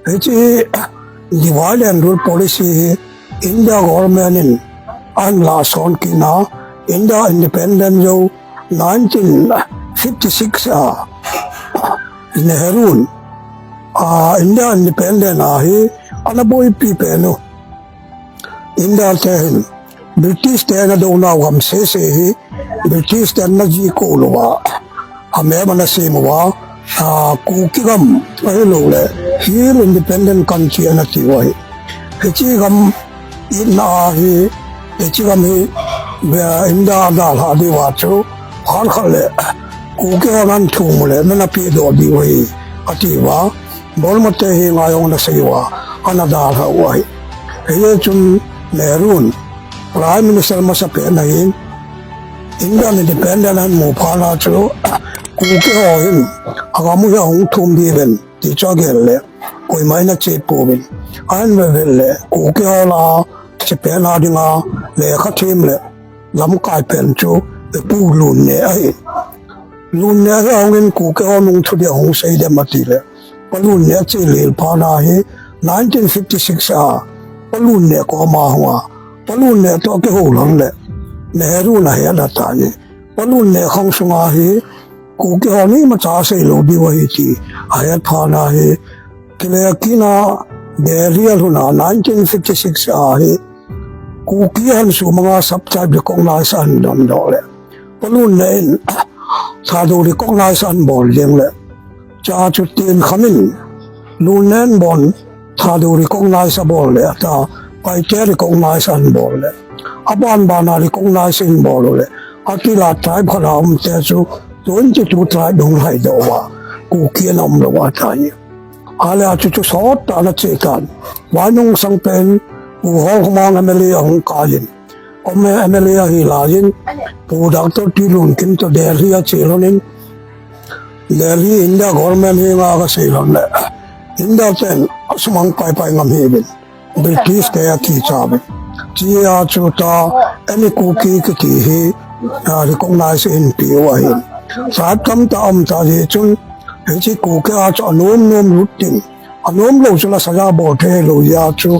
Iti divide and rule policy India government in an la son kina India independent jo 1956 Nehru India independent hi anaboy pipeno India ten British ten adona wam se British ten na ji ko lowa ame manasimawa kukigam aylo le here independent country na tiwai hechigam ina hi hechigam hi India da la di wacho har khale kukigan thumule mena pi do di wai atiwa bolmate hi ngayong na seiwa anada ha wai he chun Nehru prime minister masape na hin India independent han mo phala cho kuke hoin agamu ya hung thum di ben ti cha gelle koi mai na che po ben an me le kuke hola che pe na dinga le kha thim le lam kai pen chu e pu lun ne ai lun ne ga hongin kuke ho nung thu de hong sei de mati le palun ne che le pha na he 1956 palun ne ko ma hwa palun ne to ke ho lan le Nehru na ya da ta ni palun ne khong sunga hi kuke ho ni ma cha sei lo di wa hi ti ayat pha na he kile kina burial huna 1956 hi kuke han su mga sub tribe kong na san dom do le palun ne sa do ri kong na san bol leng le cha chu tin khamin lun nen bon sa do ri kong na sa bol le ta pai te ri kong na san bol le aban bana ri kong na sin bol le atila tribe khalam te chu 22 tribe dong hai do wa ku kia nam lo wa thai ala chu chu sot ta na che kan wa nong sang pen u ho ma nga meli ang ka yin ome emeli hi la yin pu doctor ti lun kin to Delhi a che lonin Delhi India government hi nga ka sei lon le India ten asmang pai pai ngam he bin British te a ki cha bin chi a chu ta any cookie ki hi recognize in POI Saat kam ta ta je chun he chi ku ke a cho nom nom rutin anom lo chula saja bo the lo ya chu